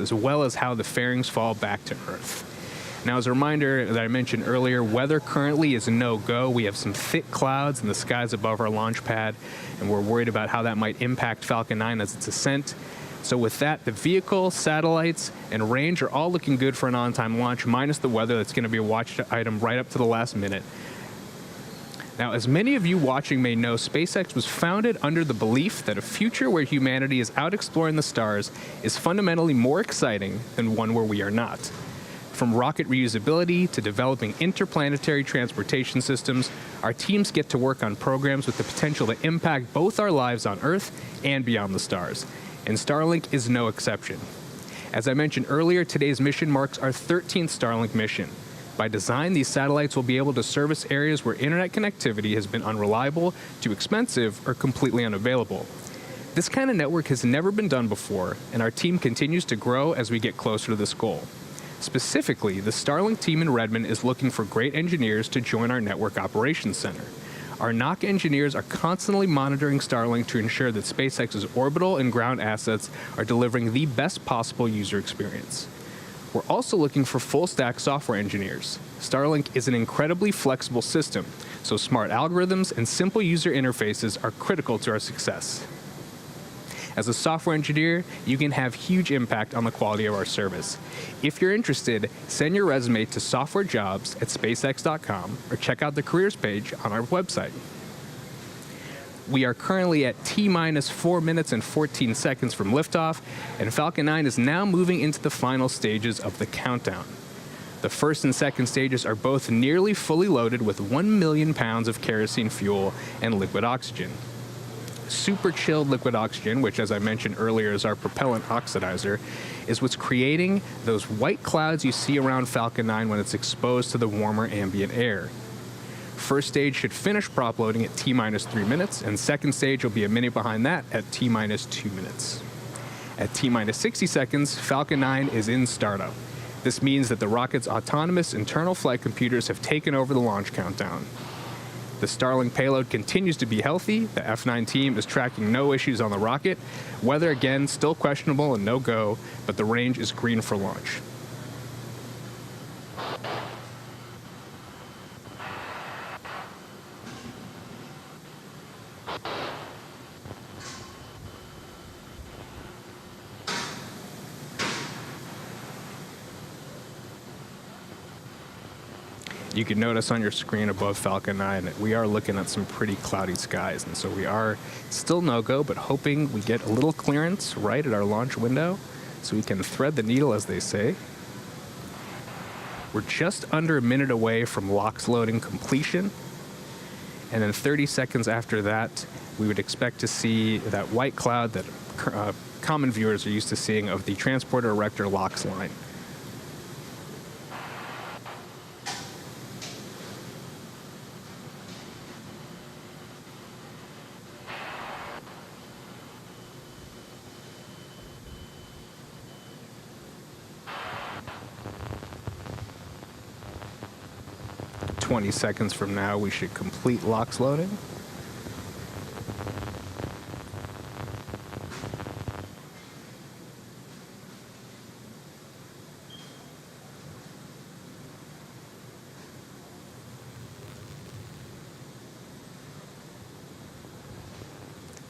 as well as how the fairings fall back to Earth. Now, as a reminder that I mentioned earlier, weather currently is no-go. We have some thick clouds in the skies above our launch pad, and we're worried about how that might impact Falcon 9 as its ascent. So with that, the vehicle, satellites, and range are all looking good for an on-time launch, minus the weather that's going to be a watch item right up to the last minute. Now, as many of you watching may know, SpaceX was founded under the belief that a future where humanity is out exploring the stars is fundamentally more exciting than one where we are not. From rocket reusability to developing interplanetary transportation systems, our teams get to work on programs with the potential to impact both our lives on Earth and beyond the stars. And Starlink is no exception. As I mentioned earlier, today's mission marks our 13th Starlink mission. By design, these satellites will be able to service areas where internet connectivity has been unreliable, too expensive, or completely unavailable. This kind of network has never been done before, and our team continues to grow as we get closer to this goal. Specifically, the Starlink team in Redmond is looking for great engineers to join our Network Operations Center. Our NOC engineers are constantly monitoring Starlink to ensure that SpaceX's orbital and ground assets are delivering the best possible user experience. We're also looking for full-stack software engineers. Starlink is an incredibly flexible system, so smart algorithms and simple user interfaces are critical to our success. As a software engineer, you can have huge impact on the quality of our service. If you're interested, send your resume to softwarejobs@spacex.com or check out the careers page on our website. We are currently at T-minus 4 minutes and 14 seconds from liftoff, and Falcon 9 is now moving into the final stages of the countdown. The first and second stages are both nearly fully loaded with 1 million pounds of kerosene fuel and liquid oxygen. Super chilled liquid oxygen, which as I mentioned earlier is our propellant oxidizer, is what's creating those white clouds you see around Falcon 9 when it's exposed to the warmer ambient air. First stage should finish prop loading at T-minus 3 minutes, and second stage will be a minute behind that at T-minus 2 minutes. At T-minus 60 seconds, Falcon 9 is in startup. This means that the rocket's autonomous internal flight computers have taken over the launch countdown. The Starlink payload continues to be healthy. The F9 team is tracking no issues on the rocket. Weather, again, still questionable and no-go, but the range is green for launch. You can notice on your screen above Falcon 9 that we are looking at some pretty cloudy skies, and so we are still no-go, but hoping we get a little clearance right at our launch window so we can thread the needle, as they say. We're just under a minute away from LOX loading completion, and then 30 seconds after that, we would expect to see that white cloud that common viewers are used to seeing of the transporter erector LOX line. "20 seconds from now, we should complete LOX loading.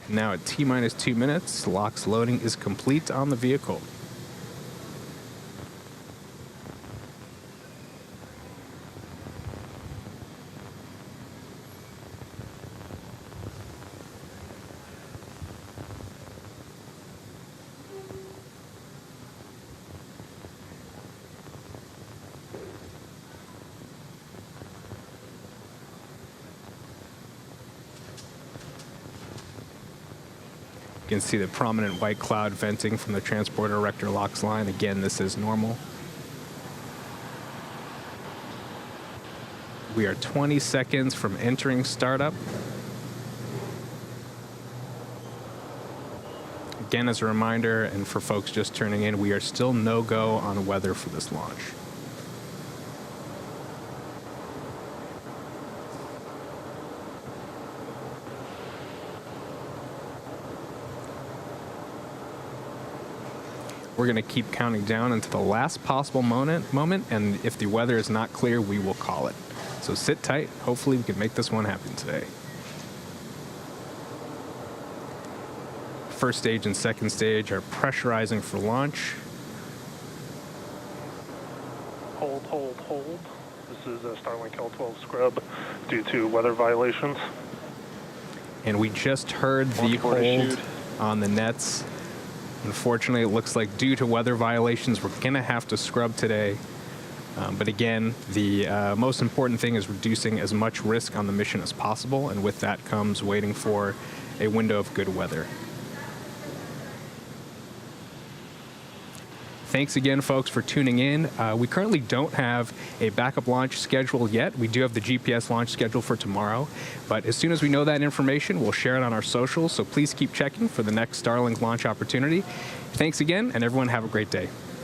Now at T-minus 2 minutes, LOX loading is complete on the vehicle. You can see the prominent white cloud venting from the transporter erector LOX line. Again, this is normal. We are 20 seconds from entering startup. Again, as a reminder, and for folks just turning in, we are still no-go on weather for this launch. We're going to keep counting down until the last possible moment, and if the weather is not clear, we will call it. So sit tight. Hopefully we can make this one happen today. First stage and second stage are pressurizing for launch. Hold, hold, hold. This is a Starlink L12 scrub due to weather violations. And we just heard the hold on the nets. Unfortunately, it looks like due to weather violations, we're going to have to scrub today. But again, the most important thing is reducing as much risk on the mission as possible, and with that comes waiting for a window of good weather. Thanks again, folks, for tuning in. We currently don't have a backup launch schedule yet. We do have the GPS launch schedule for tomorrow, but as soon as we know that information, we'll share it on our socials, so please keep checking for the next Starlink launch opportunity. Thanks again, and everyone have a great day.